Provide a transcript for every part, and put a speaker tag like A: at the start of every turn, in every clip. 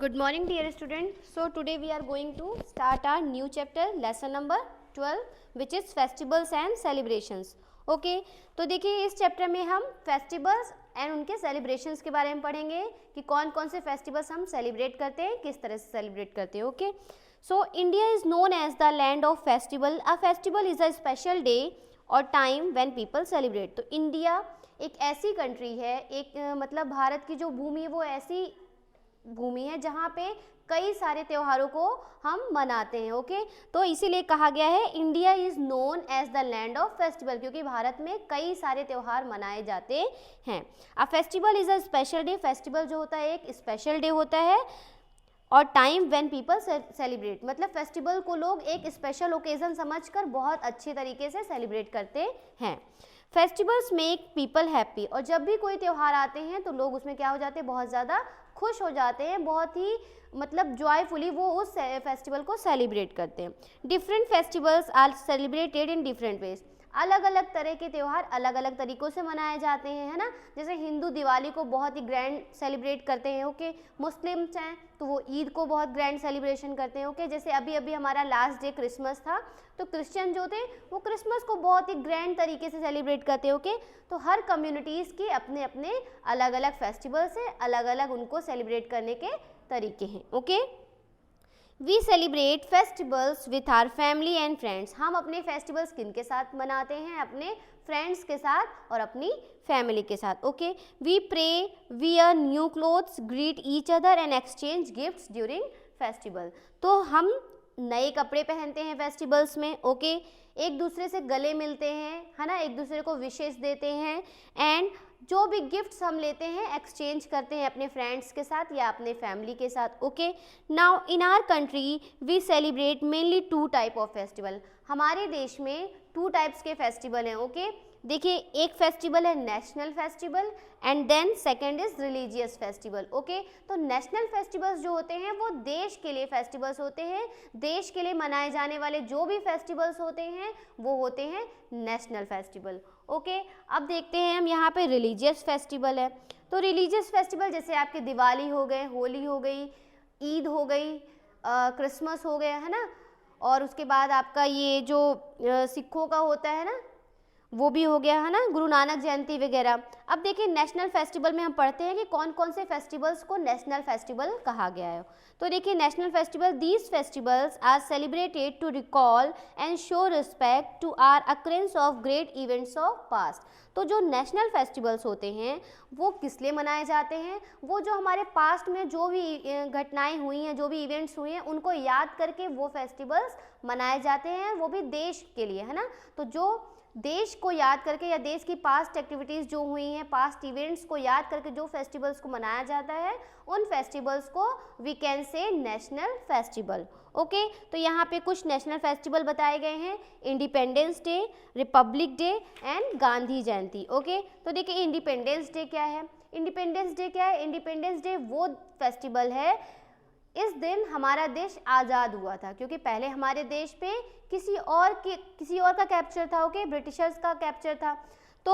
A: Good morning dear student. So today we are going to start our new chapter lesson number 12 which is festivals and celebrations. Okay, तो देखिए इस chapter में हम festivals and उनके celebrations के बारे में पढ़ेंगे कि कौन कौन से फेस्टिवल्स हम सेलिब्रेट करते हैं, किस तरह से सेलिब्रेट करते हैं. Okay, so India is known as the land of festival. A festival is a special day or time when people celebrate. तो इंडिया एक ऐसी कंट्री है, एक मतलब भारत की जो भूमि है वो ऐसी भूमि है जहाँ पे कई सारे त्योहारों को हम मनाते हैं. ओके, तो इसीलिए कहा गया है India is known as the land of festival, क्योंकि भारत में कई सारे त्यौहार मनाए जाते हैं. A festival is a special day. Festival जो होता है एक स्पेशल डे होता है और टाइम व्हेन पीपल सेलिब्रेट, मतलब फेस्टिवल को लोग एक स्पेशल ओकेज़न समझकर बहुत अच्छे तरीके से सेलिब्रेट करते हैं. Festivals make people happy. और जब भी कोई त्यौहार आते हैं तो लोग उसमें क्या हो जाते हैं, बहुत ज़्यादा खुश हो जाते हैं, बहुत ही मतलब जॉयफुली वो उस फेस्टिवल को सेलिब्रेट करते हैं. Different festivals are celebrated in different ways. अलग अलग तरह के त्यौहार अलग अलग तरीक़ों से मनाए जाते हैं, है ना. जैसे हिंदू दिवाली को बहुत ही ग्रैंड सेलिब्रेट करते हैं. ओके, मुस्लिम्स हैं तो वो ईद को बहुत ग्रैंड सेलिब्रेशन करते हैं. ओके, जैसे अभी अभी हमारा लास्ट डे क्रिसमस था तो क्रिश्चियन जो थे वो क्रिसमस को बहुत ही ग्रैंड तरीके से सेलिब्रेट करते हैं. ओके, तो हर कम्युनिटीज़ के अपने अपने अलग अलग फेस्टिवल्स हैं, अलग अलग उनको सेलिब्रेट करने के तरीके हैं. Okay, we celebrate festivals with our family and friends. हम अपने फेस्टिवल्स किन के साथ मनाते हैं, अपने फ्रेंड्स के साथ और अपनी फैमिली के साथ. Okay, we pray, wear new clothes, greet each other and exchange gifts during festival. तो हम नए कपड़े पहनते हैं फेस्टिवल्स में. ओके, एक दूसरे से गले मिलते हैं, है ना, एक दूसरे को विशेष देते हैं एंड जो भी गिफ्ट्स हम लेते हैं एक्सचेंज करते हैं अपने फ्रेंड्स के साथ या अपने फैमिली के साथ. Okay, now in our country we celebrate mainly 2 type of festival. हमारे देश में 2 टाइप्स के फेस्टिवल हैं. ओके, देखिए एक फेस्टिवल है national festival and then second is religious festival. Okay, तो नेशनल फेस्टिवल्स जो होते हैं वो देश के लिए फेस्टिवल्स होते हैं. देश के लिए मनाए जाने वाले जो भी फेस्टिवल्स होते हैं वो होते हैं नेशनल फेस्टिवल. ओके, अब देखते हैं हम यहाँ पे रिलीजियस फेस्टिवल है. तो रिलीजियस फेस्टिवल जैसे आपके दिवाली हो गए, होली हो गई, ईद हो गई, क्रिसमस हो गया, है ना, और उसके बाद आपका ये जो सिखों का होता है ना वो भी हो गया, है ना, गुरु नानक जयंती वगैरह. अब देखिए नेशनल फेस्टिवल में हम पढ़ते हैं कि कौन कौन से फेस्टिवल्स को नेशनल फेस्टिवल कहा गया है. तो देखिए national festival, these festivals are celebrated to recall and show respect to our occurrence of great events of past. तो जो नेशनल फेस्टिवल्स होते हैं वो किस लिए मनाए जाते हैं, वो जो हमारे पास्ट में जो भी घटनाएं हुई हैं, जो भी इवेंट्स हुए हैं उनको याद करके वो फेस्टिवल्स मनाए जाते हैं, वो भी देश के लिए, है ना. तो जो देश को याद करके या देश की पास्ट एक्टिविटीज़ जो हुई हैं, पास्ट इवेंट्स को याद करके जो फेस्टिवल्स को मनाया जाता है उन फेस्टिवल्स को we can say national festival. Okay, तो यहाँ पे कुछ नेशनल फेस्टिवल बताए गए हैं, independence day, republic day and Gandhi Jayanti. Okay, तो देखिए इंडिपेंडेंस डे क्या है. इंडिपेंडेंस डे क्या है, इंडिपेंडेंस डे वो फेस्टिवल है इस दिन हमारा देश आज़ाद हुआ था, क्योंकि पहले हमारे देश पे किसी और का कैप्चर था. ओके, ब्रिटिशर्स का कैप्चर था. तो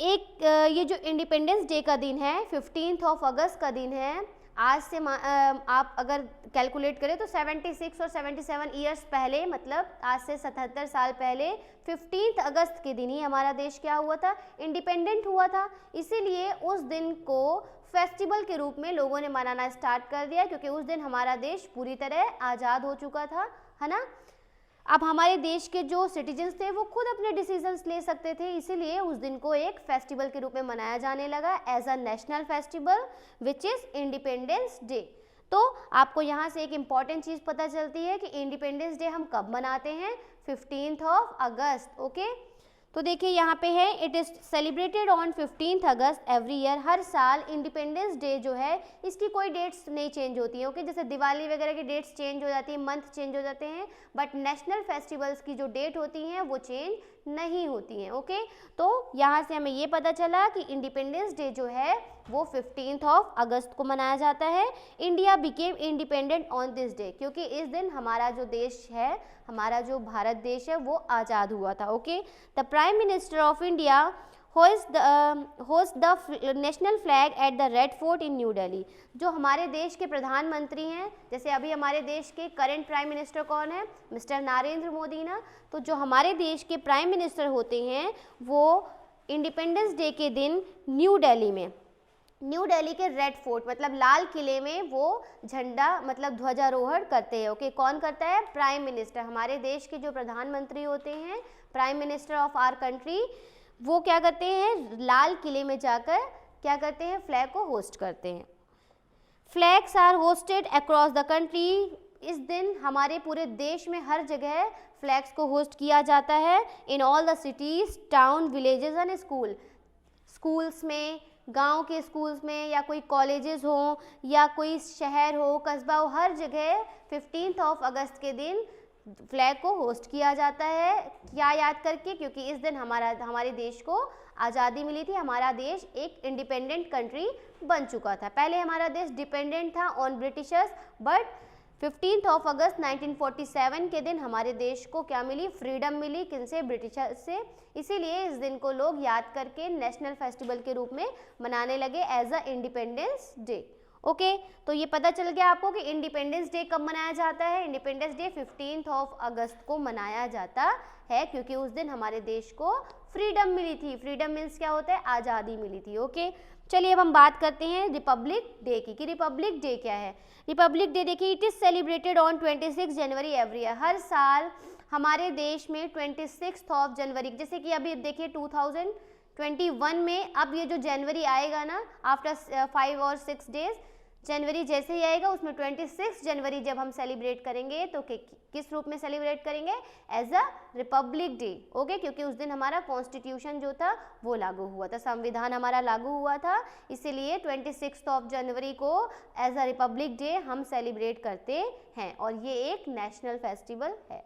A: एक ये जो इंडिपेंडेंस डे का दिन है 15 अगस्त का दिन है. आज से आप अगर कैलकुलेट करें तो 76 और 77 ईयर्स पहले, मतलब आज से 77 साल पहले 15 अगस्त के दिन ही हमारा देश क्या हुआ था, इंडिपेंडेंट हुआ था. इसीलिए उस दिन को फेस्टिवल के रूप में लोगों ने मनाना स्टार्ट कर दिया, क्योंकि उस दिन हमारा देश पूरी तरह आज़ाद हो चुका था, है ना. अब हमारे देश के जो सिटीजन्स थे वो खुद अपने डिसीजंस ले सकते थे, इसीलिए उस दिन को एक फेस्टिवल के रूप में मनाया जाने लगा as a national festival which is independence day. तो आपको यहाँ से एक इम्पॉर्टेंट चीज़ पता चलती है कि इंडिपेंडेंस डे हम कब मनाते हैं, 15 अगस्त. ओके, तो देखिए यहाँ पे है इट इज़ सेलिब्रेटेड ऑन 15 अगस्त एवरी ईयर. हर साल इंडिपेंडेंस डे जो है इसकी कोई डेट्स नहीं चेंज होती हैं. ओके, जैसे दिवाली वगैरह की डेट्स चेंज हो जाती हैं, मंथ चेंज हो जाते हैं, बट नेशनल फेस्टिवल्स की जो डेट होती हैं वो चेंज नहीं होती हैं. ओके, तो यहाँ से हमें ये पता चला कि इंडिपेंडेंस डे जो है वो 15 अगस्त को मनाया जाता है. India became independent on this day, क्योंकि इस दिन हमारा जो देश है, हमारा जो भारत देश है वो आज़ाद हुआ था. Okay, the prime minister of India host the national flag at the red fort इन न्यू दिल्ली। जो हमारे देश के प्रधानमंत्री हैं, जैसे अभी हमारे देश के करंट प्राइम मिनिस्टर कौन है, मिस्टर नरेंद्र मोदी ना, तो जो हमारे देश के प्राइम मिनिस्टर होते हैं वो इंडिपेंडेंस डे के दिन न्यू दिल्ली के रेड फोर्ट मतलब लाल किले में वो झंडा मतलब ध्वजारोहण करते हैं। ओके, कौन करता है, प्राइम मिनिस्टर। हमारे देश के जो प्रधानमंत्री होते हैं, prime minister of our country, वो क्या करते हैं, लाल किले में जाकर क्या करते हैं, फ्लैग को होस्ट करते हैं। Flags are hosted across the country. इस दिन हमारे पूरे देश में हर जगह फ्लैग्स को होस्ट किया जाता है। In all the cities, town, villages and schools में, गांव के स्कूल्स में, या कोई कॉलेजेस हो या कोई शहर हो, कस्बा हो, हर जगह 15 अगस्त के दिन फ्लैग को होस्ट किया जाता है। क्या याद करके, क्योंकि इस दिन हमारे देश को आज़ादी मिली थी। हमारा देश एक इंडिपेंडेंट कंट्री बन चुका था। पहले हमारा देश डिपेंडेंट था ऑन ब्रिटिशर्स, बट 15 अगस्त 1947 के दिन हमारे देश को क्या मिली, फ्रीडम मिली। किनसे, ब्रिटिशर्स से। इसीलिए इस दिन को लोग याद करके नेशनल फेस्टिवल के रूप में मनाने लगे as a independence day. Okay, तो ये पता चल गया आपको कि इंडिपेंडेंस डे कब मनाया जाता है। इंडिपेंडेंस डे 15 अगस्त को मनाया जाता है, क्योंकि उस दिन हमारे देश को फ्रीडम मिली थी। फ्रीडम मीन्स क्या होता है, आज़ादी मिली थी। ओके, चलिए अब हम बात करते हैं रिपब्लिक डे की, कि रिपब्लिक डे क्या है। रिपब्लिक डे देखिए, it is celebrated on 26 January every year. हर साल हमारे देश में 26 जनवरी, जैसे कि अभी देखिए 2021 में अब ये जो जनवरी आएगा ना, आफ्टर 5 और 6 डेज जनवरी जैसे ही आएगा, उसमें 26 जनवरी जब हम सेलिब्रेट करेंगे तो किस रूप में सेलिब्रेट करेंगे, as a republic day. Okay, क्योंकि उस दिन हमारा कॉन्स्टिट्यूशन जो था वो लागू हुआ था, संविधान हमारा लागू हुआ था, इसीलिए 26 जनवरी को एज अ रिपब्लिक डे हम सेलिब्रेट करते हैं, और ये एक नेशनल फेस्टिवल है।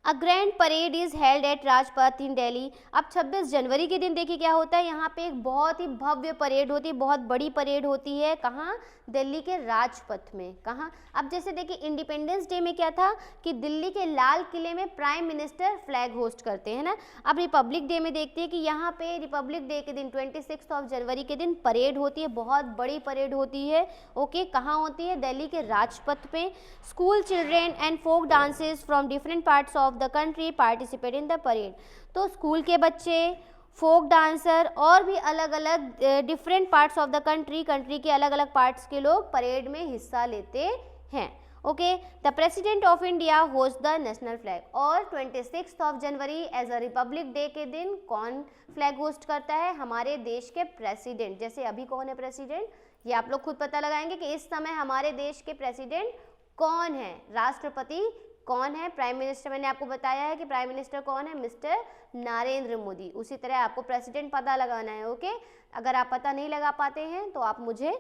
A: A grand parade is held at Rajpath in Delhi. अब 26 जनवरी के दिन देखिए क्या होता है, यहाँ पे एक बहुत ही भव्य परेड होती है, बहुत बड़ी परेड होती है। कहाँ, दिल्ली के राजपथ में। कहाँ, अब जैसे देखिए इंडिपेंडेंस डे में क्या था कि दिल्ली के लाल किले में प्राइम मिनिस्टर फ्लैग होस्ट करते हैं ना। अब रिपब्लिक डे में देखते हैं कि यहाँ पे रिपब्लिक डे के दिन 26 जनवरी के दिन परेड होती है, बहुत बड़ी परेड होती है। ओके, कहाँ होती है, दिल्ली के राजपथ पे। School children and folk dances from different parts of the country participate in the parade. तो स्कूल के बच्चे, फोक डांसर और भी अलग अलग different parts of the country के अलग अलग पार्ट्स के लोग परेड में हिस्सा लेते हैं। Okay, the president of India host the national flag. और 26 जनवरी एज अ रिपब्लिक डे के दिन कौन फ्लैग होस्ट करता है, हमारे देश के प्रेसिडेंट। जैसे अभी कौन है प्रेसिडेंट, ये आप लोग खुद पता लगाएंगे कि इस समय हमारे देश के प्रेसिडेंट कौन है, राष्ट्रपति कौन है, प्राइम मिनिस्टर मैंने आपको बताया है कि प्राइम मिनिस्टर कौन है, मिस्टर नरेंद्र मोदी। उसी तरह आपको प्रेसिडेंट पता लगाना है। ओके, अगर आप पता नहीं लगा पाते हैं तो आप मुझे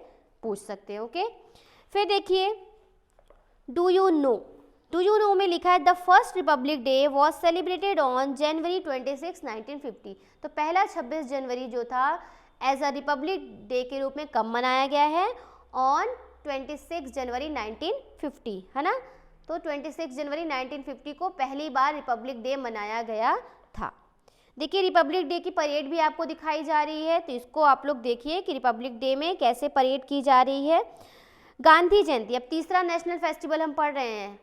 A: पूछ सकते हैं। ओके, फिर देखिए डू यू नो में लिखा है the first Republic day was celebrated on January 26, 1950। तो पहला 26 जनवरी जो था एज अ रिपब्लिक डे के रूप में कब मनाया गया है, ऑन 26 जनवरी 1950, है ना। तो 26 जनवरी 1950 को पहली बार रिपब्लिक डे मनाया गया था। देखिए रिपब्लिक डे की परेड भी आपको दिखाई जा रही है, तो इसको आप लोग देखिए कि रिपब्लिक डे में कैसे परेड की जा रही है। गांधी जयंती, अब तीसरा नेशनल फेस्टिवल हम पढ़ रहे हैं,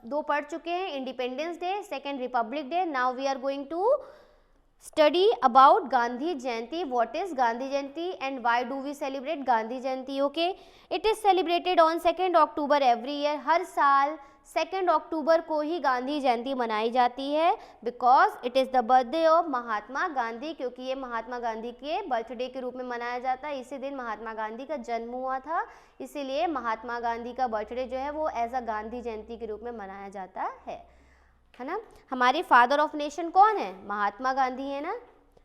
A: 2 पढ़ चुके हैं, independence day, second republic day. Now we are going to study about Gandhi Jayanti. What is Gandhi Jayanti and why do we celebrate Gandhi Jayanti. Okay, it is celebrated on 2 October every year. हर साल 2 अक्टूबर को ही गांधी जयंती मनाई जाती है, because it is the birthday of Mahatma Gandhi, क्योंकि ये महात्मा गांधी के birthday के रूप में मनाया जाता है। इसी दिन महात्मा गांधी का जन्म हुआ था, इसीलिए महात्मा गांधी का बर्थडे जो है वो एज अ गांधी जयंती के रूप में मनाया जाता है ना। हमारे फादर ऑफ नेशन कौन है, महात्मा गांधी है ना,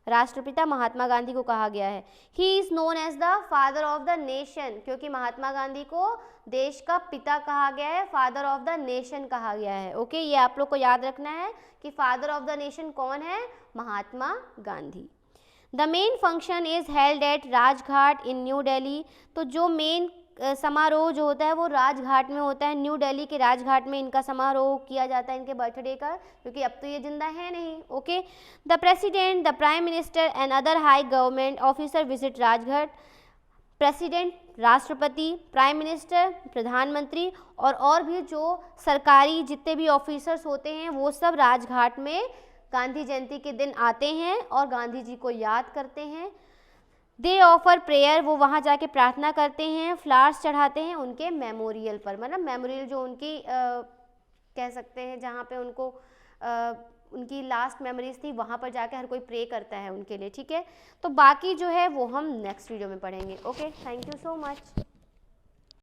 A: राष्ट्रपिता महात्मा गांधी को कहा गया है। He is known as the father of the nation, क्योंकि महात्मा गांधी को देश का पिता कहा गया है, फादर ऑफ द नेशन कहा गया है। ओके, ये आप लोग को याद रखना है कि फादर ऑफ द नेशन कौन है, Mahatma Gandhi. The main function is held at Rajghat in New Delhi. तो जो मेन समारोह जो होता है वो राजघाट में होता है, न्यू दिल्ली के राजघाट में इनका समारोह किया जाता है इनके बर्थडे का, क्योंकि अब तो ये जिंदा है नहीं। Okay, the president, the prime minister and other high government officer visit Rajghat. President राष्ट्रपति, प्राइम मिनिस्टर प्रधानमंत्री और भी जो सरकारी जितने भी ऑफिसर्स होते हैं वो सब राजघाट में गांधी जयंती के दिन आते हैं और गांधी जी को याद करते हैं। दे ऑफर प्रेयर, वो वहाँ जाके प्रार्थना करते हैं, फ्लावर्स चढ़ाते हैं उनके मेमोरियल पर, मतलब मेमोरियल जो उनकी कह सकते हैं जहाँ पे उनको उनकी लास्ट मेमोरीज थी वहाँ पर जाके हर कोई प्रे करता है उनके लिए। ठीक है, तो बाकी जो है वो हम नेक्स्ट वीडियो में पढ़ेंगे। Okay, thank you so much.